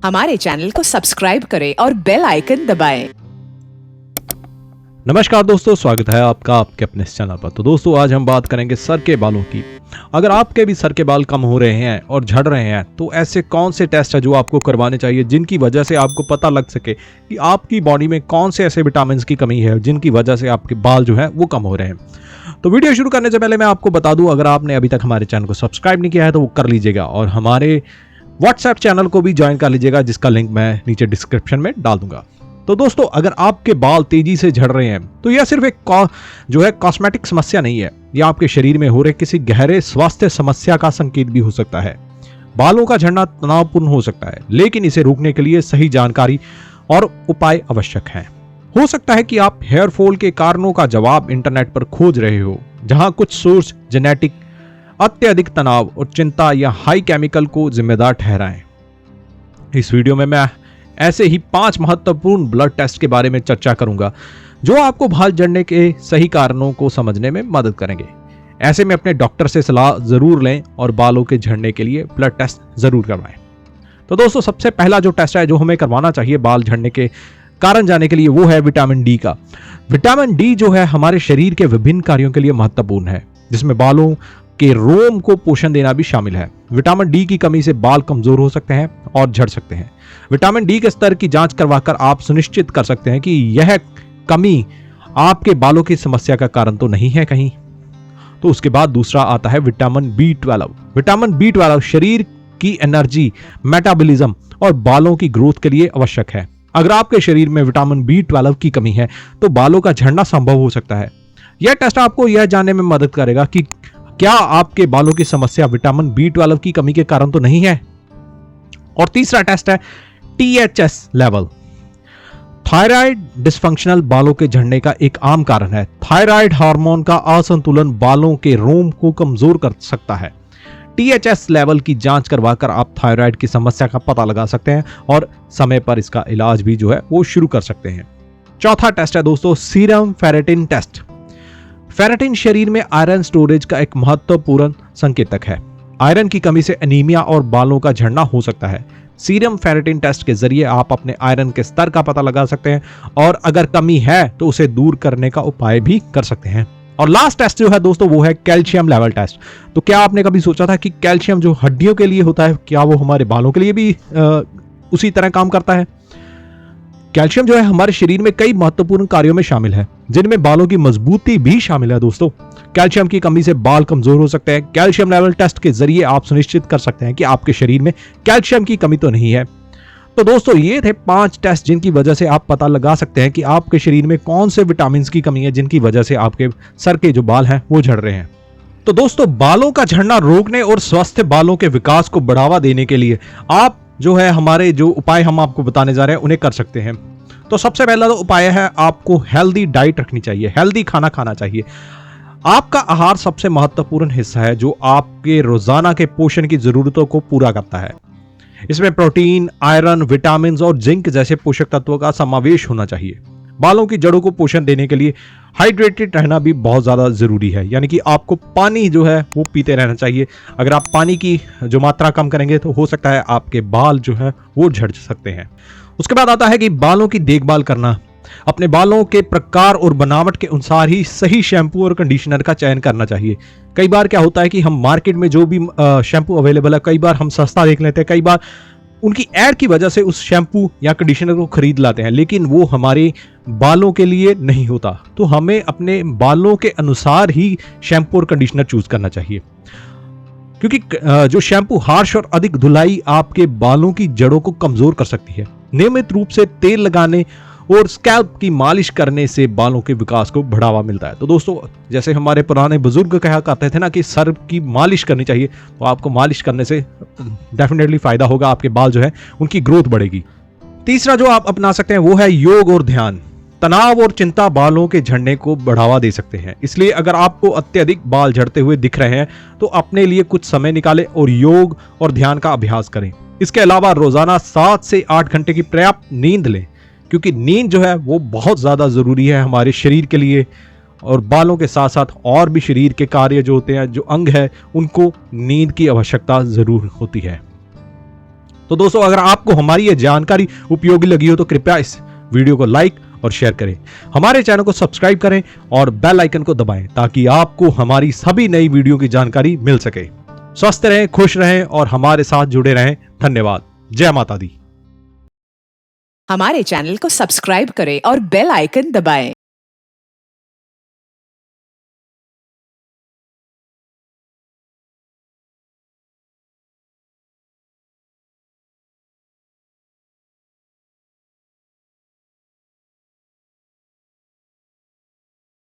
हमारे चैनल को सब्सक्राइब करें और बेल आइकन दबाएं। नमस्कार दोस्तों, स्वागत है आपका आपके अपने इस चैनल पर। तो दोस्तों, आज हम बात करेंगे सर के बालों की। अगर आपके भी सर के बाल कम हो रहे हैं और झड़ रहे हैं तो ऐसे कौन से टेस्ट है जो आपको करवाने चाहिए जिनकी वजह से आपको पता लग सके कि आपकी बॉडी में कौन से ऐसे विटामिन की कमी है जिनकी वजह से आपके बाल जो है वो कम हो रहे हैं। तो वीडियो शुरू करने से पहले मैं आपको बता दूं, अगर आपने अभी तक हमारे चैनल को सब्सक्राइब नहीं किया है तो वो कर लीजिएगा और हमारे व्हाट्सएप चैनल को भी ज्वाइन कर लीजिएगा, जिसका लिंक मैं नीचे डिस्क्रिप्शन में डाल दूंगा। तो दोस्तों, अगर आपके बाल तेजी से झड़ रहे हैं तो यह सिर्फ एक कॉस्मेटिक समस्या नहीं है, यह आपके शरीर में हो रहे किसी गहरे स्वास्थ्य समस्या का संकेत भी हो सकता है। बालों का झड़ना तनावपूर्ण हो सकता है, लेकिन इसे रोकने के लिए सही जानकारी और उपाय आवश्यक हैं। हो सकता है कि आप हेयर फॉल के कारणों का जवाब इंटरनेट पर खोज रहे हो, जहां कुछ सोर्स जेनेटिक, अत्यधिक तनाव और चिंता या हाई केमिकल को जिम्मेदार ठहराएं। इस वीडियो में मैं ऐसे ही 5 महत्वपूर्ण ब्लड टेस्ट के बारे में चर्चा करूंगा जो आपको बाल झड़ने के सही कारणों को समझने में मदद करेंगे। ऐसे में अपने डॉक्टर से सलाह जरूर लें और बालों के झड़ने के लिए ब्लड टेस्ट जरूर करवाएं। तो दोस्तों, सबसे पहला जो टेस्ट है जो हमें करवाना चाहिए बाल झड़ने के कारण जाने के लिए, वो है विटामिन डी का। विटामिन डी जो है हमारे शरीर के विभिन्न कार्यों के लिए महत्वपूर्ण है, जिसमें बालों के रोम को पोषण देना भी शामिल है। विटामिन डी की कमी से बाल कमजोर हो सकते हैं और झड़ सकते हैं। विटामिन डी के स्तर की जांच करवाकर आप सुनिश्चित कर सकते हैं कि यह कमी आपके बालों की समस्या का कारण तो नहीं है कहीं। तो उसके बाद दूसरा आता है विटामिन बी12। विटामिन बी12 शरीर की एनर्जी, मेटाबॉलिज्म और बालों की ग्रोथ के लिए आवश्यक है। अगर आपके शरीर में विटामिन बी12 की कमी है तो बालों का झड़ना संभव हो सकता है। यह टेस्ट आपको यह जानने में मदद करेगा कि क्या आपके बालों की समस्या विटामिन बी12 की कमी के कारण तो नहीं है। और तीसरा टेस्ट है THS लेवल। थायराइड डिसफंक्शनल बालों के झड़ने का एक आम कारण है। थायराइड हार्मोन का असंतुलन बालों के रोम को कमजोर कर सकता है। THS लेवल की जांच करवाकर आप थायराइड की समस्या का पता लगा सकते हैं और समय पर इसका इलाज भी जो है वो शुरू कर सकते हैं। चौथा टेस्ट है दोस्तों सीरम फेरेटिन टेस्ट। फेरेटिन शरीर में आयरन स्टोरेज का एक महत्वपूर्ण संकेतक है। आयरन की कमी से एनीमिया और बालों का झड़ना हो सकता है। सीरम फेरेटिन टेस्ट के जरिए आप अपने आयरन के स्तर का पता लगा सकते हैं और अगर कमी है तो उसे दूर करने का उपाय भी कर सकते हैं। और लास्ट टेस्ट जो है दोस्तों वो है कैल्शियम लेवल टेस्ट। तो क्या आपने कभी सोचा था कि कैल्शियम जो हड्डियों के लिए होता है, क्या वो हमारे बालों के लिए भी उसी तरह काम करता है? कैल्शियम जो है हमारे शरीर में कई महत्वपूर्ण कार्यों में शामिल है, जिनमें बालों की मजबूती भी शामिल है। दोस्तों, कैल्शियम की कमी से बाल कमजोर हो सकते हैं। कैल्शियम लेवल टेस्ट के जरिए आप सुनिश्चित कर सकते हैं कि आपके शरीर में कैल्शियम की कमी तो नहीं है। तो दोस्तों, ये थे 5 टेस्ट जिनकी वजह से आप पता लगा सकते हैं कि आपके शरीर में कौन से विटामिन की कमी है जिनकी वजह से आपके सर के जो बाल हैं वो झड़ रहे हैं। तो दोस्तों, बालों का झड़ना रोकने और स्वस्थ बालों के विकास को बढ़ावा देने के लिए आप जो है हमारे जो उपाय हम आपको बताने जा रहे हैं उन्हें कर सकते हैं। तो सबसे पहला तो उपाय है, आपको हेल्दी डाइट रखनी चाहिए, हेल्दी खाना खाना चाहिए। आपका आहार सबसे महत्वपूर्ण हिस्सा है जो आपके रोजाना के पोषण की जरूरतों को पूरा करता है। इसमें प्रोटीन, आयरन, विटामिन और जिंक जैसे पोषक तत्वों का समावेश होना चाहिए। बालों की जड़ों को पोषण देने के लिए हाइड्रेटेड रहना भी बहुत ज्यादा जरूरी है, यानी कि आपको पानी जो है वो पीते रहना चाहिए। अगर आप पानी की जो मात्रा कम करेंगे तो हो सकता है आपके बाल जो है वो झड़ सकते हैं। उसके बाद आता है कि बालों की देखभाल करना। अपने बालों के प्रकार और बनावट के अनुसार ही सही शैम्पू और कंडीशनर का चयन करना चाहिए। कई बार क्या होता है कि हम मार्केट में जो भी शैम्पू अवेलेबल है, कई बार हम सस्ता देख लेते हैं, कई बार उनकी एड की वजह से उस शैम्पू या कंडीशनर को खरीद लाते हैं, लेकिन वो हमारे बालों के लिए नहीं होता। तो हमें अपने बालों के अनुसार ही शैम्पू और कंडीशनर चूज करना चाहिए, क्योंकि जो शैम्पू हार्श और अधिक धुलाई आपके बालों की जड़ों को कमजोर कर सकती है। नियमित रूप से तेल लगाने और स्कैल्प की मालिश करने से बालों के विकास को बढ़ावा मिलता है। तो दोस्तों, जैसे हमारे पुराने बुजुर्ग कहा करते थे ना कि सर की मालिश करनी चाहिए, तो आपको मालिश करने से डेफिनेटली फायदा होगा, आपके बाल जो है उनकी ग्रोथ बढ़ेगी। तीसरा जो आप अपना सकते हैं वो है योग और ध्यान। तनाव और चिंता बालों के झड़ने को बढ़ावा दे सकते हैं, इसलिए अगर आपको अत्यधिक बाल झड़ते हुए दिख रहे हैं तो अपने लिए कुछ समय निकालें और योग और ध्यान का अभ्यास करें। इसके अलावा रोजाना 7 से 8 घंटे की पर्याप्त नींद लें, क्योंकि नींद जो है वो बहुत ज़्यादा ज़रूरी है हमारे शरीर के लिए, और बालों के साथ साथ और भी शरीर के कार्य जो होते हैं, जो अंग है, उनको नींद की आवश्यकता ज़रूर होती है। तो दोस्तों अगर आपको हमारी ये जानकारी उपयोगी लगी हो तो कृपया इस वीडियो को लाइक और शेयर करें, हमारे चैनल को सब्सक्राइब करें और बेल आइकन को दबाएं ताकि आपको हमारी सभी नई वीडियो की जानकारी मिल सके। स्वस्थ रहें, खुश रहें और हमारे साथ जुड़े रहें। धन्यवाद। जय माता दी। हमारे चैनल को सब्सक्राइब करें और बेल आइकन दबाएं।